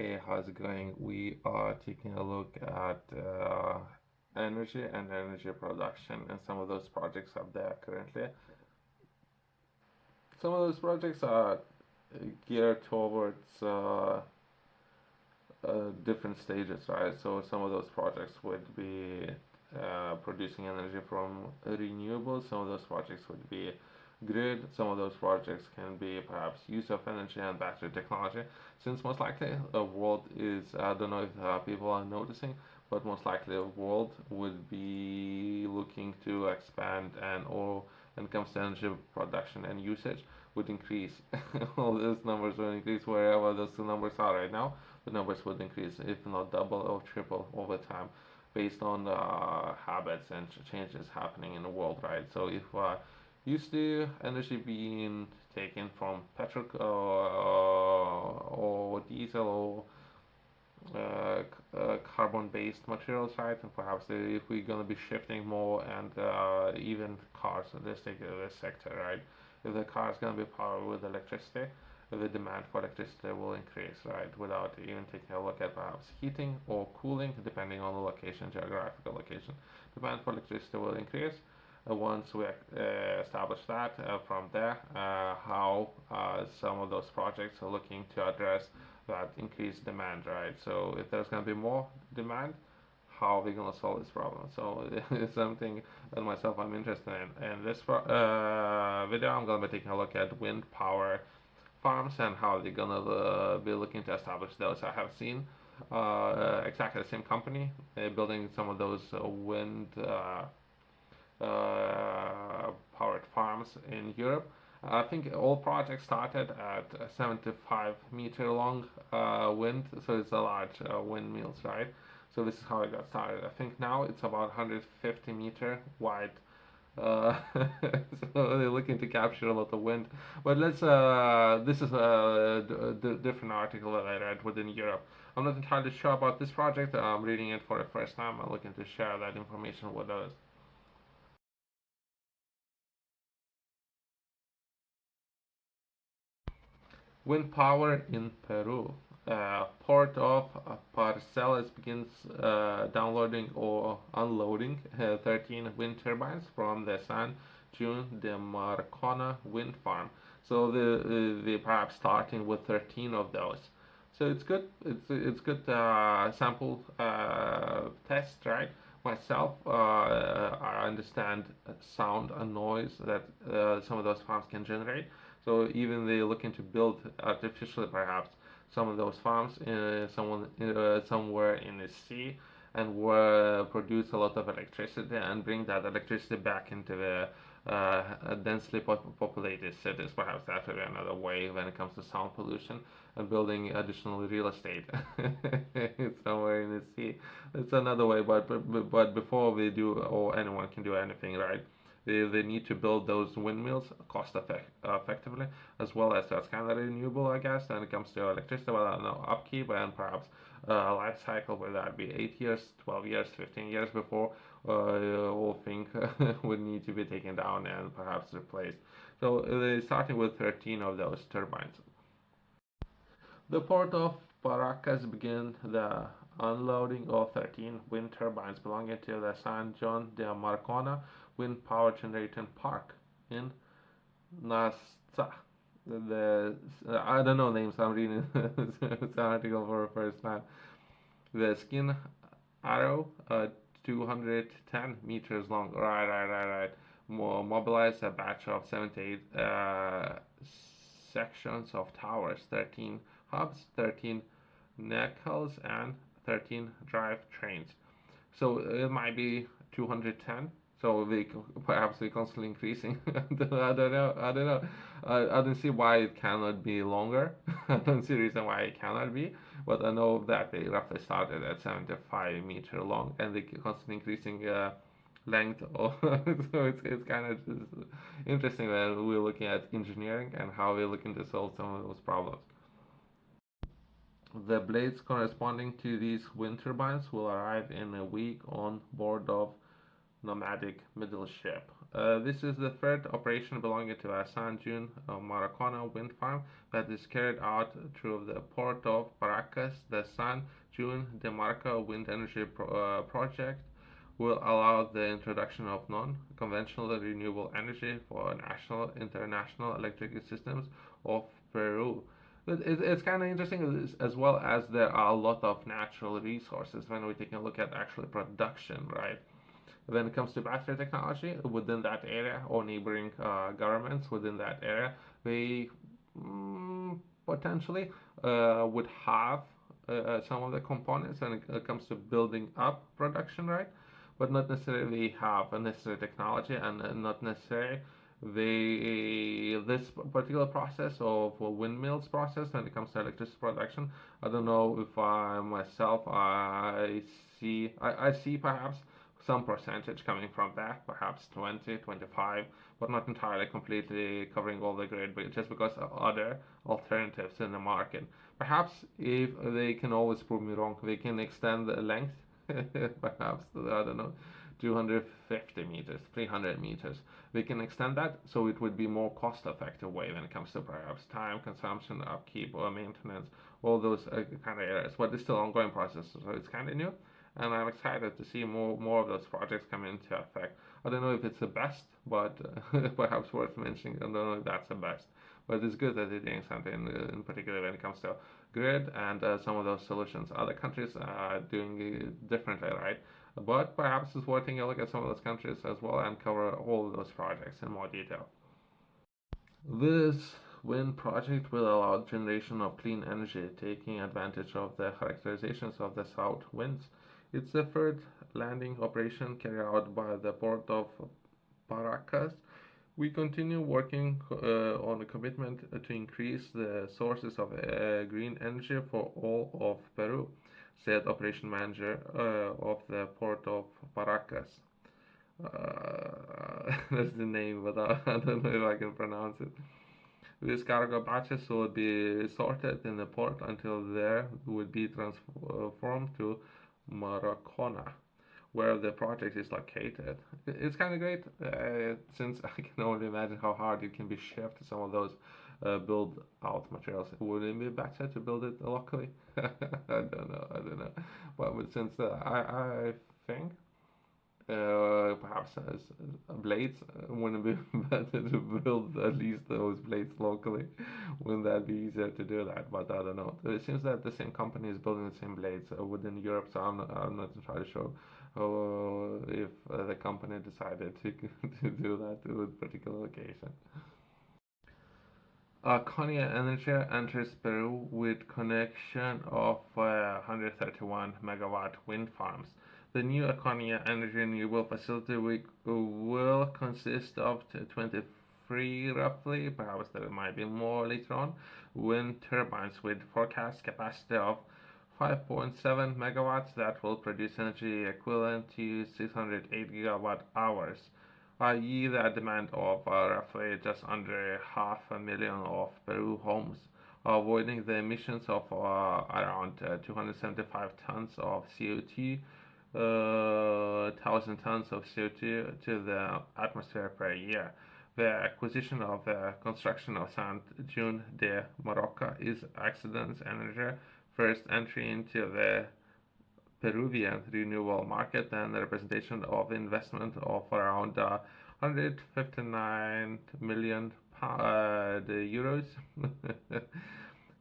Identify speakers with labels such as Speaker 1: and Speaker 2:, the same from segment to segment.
Speaker 1: Hey, how's it going? We are taking a look at energy and energy production and some of those projects up there currently. Some of those projects are geared towards different stages, right? So some of those projects would be producing energy from renewables. Some of those projects would be grid. Some of those projects can be perhaps use of energy and battery technology. Since most likely the world is, I don't know if people are noticing, but most likely the world would be looking to expand and or when it comes to energy production and usage would increase. All those numbers will increase wherever those two numbers are right now. The numbers would increase, if not double or triple over time, based on the habits and changes happening in the world, right? So if used to energy being taken from petrol or diesel or carbon-based materials, right? And perhaps if we're gonna be shifting more and even cars, let's take this sector, right? If the car is gonna be powered with electricity, the demand for electricity will increase, right? Without even taking a look at perhaps heating or cooling, depending on the location, geographical location. Demand for electricity will increase. Once we establish that, from there, how some of those projects are looking to address that increased demand, right? So if there's going to be more demand, how are we going to solve this problem? So it's something that myself I'm interested in. In this video, I'm going to be taking a look at wind power farms and how they're going to be looking to establish those. I have seen exactly the same company building some of those wind powered farms in Europe. I think all projects started at 75-meter long wind, so it's a large windmills, right? So this is how it got started. I think now it's about 150-meter wide. So they're looking to capture a lot of wind. But let's. This is a different article that I read within Europe. I'm not entirely sure about this project. I'm reading it for the first time. I'm looking to share that information with others. Wind power in Peru. Port of Parcelas begins downloading or unloading 13 wind turbines from the San Juan de Marcona wind farm. So they perhaps starting with 13 of those. So it's good. It's good sample test, right? Myself, I understand sound and noise that some of those farms can generate. So even they're looking to build artificially, perhaps some of those farms somewhere in the sea and produce a lot of electricity and bring that electricity back into the densely populated cities. Perhaps that would be another way when it comes to sound pollution and building additional real estate somewhere in the sea. It's another way, but before we do or anyone can do anything, right? They need to build those windmills effectively, as well as that's kind of renewable, I guess, when it comes to electricity. Well, I don't know, upkeep and perhaps life cycle, whether that be 8 years, 12 years, 15 years before whole thing would need to be taken down and perhaps replaced. So they're starting with 13 of those turbines. The port of Paracas began the unloading of 13 wind turbines belonging to the San Juan de Marcona wind power generating park in Nasa. I don't know names. I'm reading this article for the first time. The skin arrow, 210 meters long. Right. Mobilize a batch of 78 sections of towers, 13 hubs, 13 nacelles, and 13 drive trains. So it might be 210. So perhaps they constantly increasing. I don't know. I don't see why it cannot be longer. I don't see a reason why it cannot be. But I know that they roughly started at 75-meter long and they constantly increasing length. So it's kind of just interesting when we're looking at engineering and how we're looking to solve some of those problems. The blades corresponding to these wind turbines will arrive in a week on board of nomadic middle ship. This is the third operation belonging to San Juan Maracona wind farm that is carried out through the port of Paracas, the San Juan de Marcona wind energy project will allow the introduction of non-conventional renewable energy for national international electric systems of Peru. It's kind of interesting as well as there are a lot of natural resources when we take a look at actual production, right? When it comes to battery technology within that area or neighboring governments within that area, they potentially would have some of the components when it comes to building up production, right? But not necessarily have a necessary technology and not necessarily this particular process of windmills process when it comes to electricity production. I don't know if I myself I see perhaps some percentage coming from that, perhaps 20, 25, but not entirely completely covering all the grid, but just because of other alternatives in the market. Perhaps if they can always prove me wrong, they can extend the length, perhaps, I don't know, 250 meters, 300 meters. We can extend that so it would be more cost effective way when it comes to perhaps time consumption, upkeep, or maintenance, all those kind of areas. But it's still an ongoing process, so it's kind of new. And I'm excited to see more of those projects come into effect. I don't know if it's the best, but perhaps worth mentioning. I don't know if that's the best, but it's good that they're doing something in particular when it comes to grid and some of those solutions. Other countries are doing it differently, right? But perhaps it's worth taking a look at some of those countries as well and cover all of those projects in more detail. This wind project will allow generation of clean energy, taking advantage of the characterizations of the south winds. It's the third landing operation carried out by the port of Paracas. We continue working on a commitment to increase the sources of green energy for all of Peru, said operation manager of the port of Paracas. That's the name, but I don't know if I can pronounce it. These cargo batches will be sorted in the port until they would be transformed to Marcona, where the project is located. It's kind of great since I can only imagine how hard it can be shipped some of those build out materials. Would it be better to build it locally? I don't know. But since I think perhaps as blades wouldn't be better to build at least those blades locally. Wouldn't that be easier to do that? But I don't know. It seems that the same company is building the same blades within Europe, so I'm not entirely sure if the company decided to do that to a particular location. ACCIONA Energía enters Peru with connection of 131 megawatt wind farms. The new ACCIONA Energy renewable facility will consist of 23 roughly, perhaps there might be more later on, wind turbines with forecast capacity of 5.7 megawatts that will produce energy equivalent to 608 gigawatt hours, i.e. the demand of roughly just under 500,000 of Peru homes, avoiding the emissions of around 275 tons of CO2, 1,000 tons of CO2 to the atmosphere per year. The acquisition of the construction of San Juan de Marcona is ACCIONA Energía first entry into the Peruvian renewable market and the representation of investment of around 159 million euros.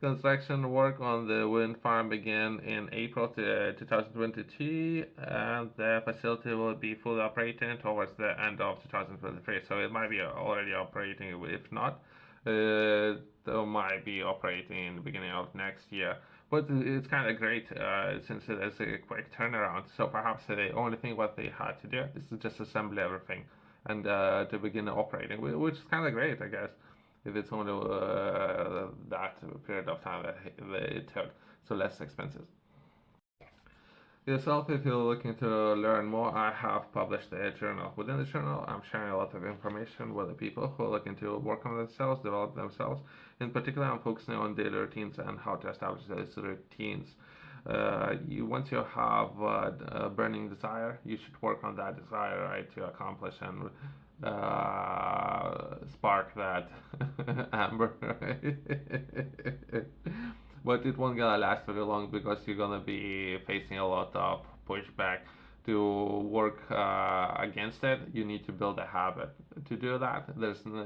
Speaker 1: Construction work on the wind farm began in April 2022, and the facility will be fully operating towards the end of 2023. So it might be already operating. If not, it might be operating in the beginning of next year. But it's kind of great since it is a quick turnaround. So perhaps the only thing what they had to do is to just assemble everything and to begin operating, which is kind of great, I guess, if it's only that period of time that it took, so less expensive. Yourself, if you're looking to learn more, I have published a journal. Within the journal, I'm sharing a lot of information with the people who are looking to work on themselves, develop themselves. In particular, I'm focusing on daily routines and how to establish those routines. Once you have a burning desire, you should work on that desire, right, to accomplish and spark that amber. Right? but it won't gonna last very long because you're gonna be facing a lot of pushback. To work against it, you need to build a habit. To do that,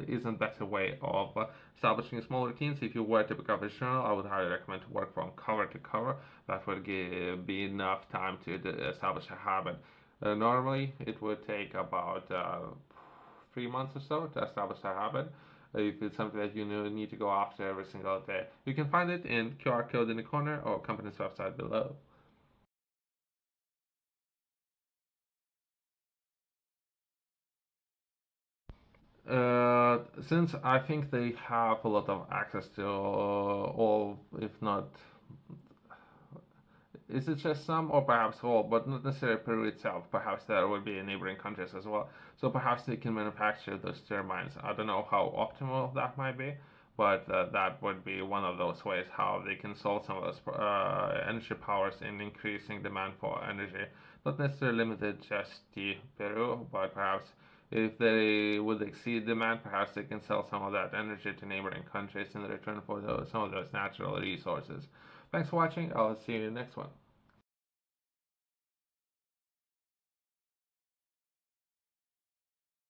Speaker 1: isn't better way of establishing small routines. If you were to pick up a journal, I would highly recommend to work from cover to cover. That would be enough time to establish a habit. Normally, it would take about 3 months or so to establish a habit. If it's something that you need to go after every single day, you can find it in QR code in the corner or company's website below. Since I think they have a lot of access to all, if not, is it just some or perhaps all, but not necessarily Peru itself. Perhaps there would be in neighboring countries as well. So perhaps they can manufacture those turbines. I don't know how optimal that might be, but that would be one of those ways how they can solve some of those energy powers in increasing demand for energy. Not necessarily limited just to Peru, but perhaps if they would exceed demand, perhaps they can sell some of that energy to neighboring countries in return for some of those natural resources. Thanks for watching. I'll see you in the next one.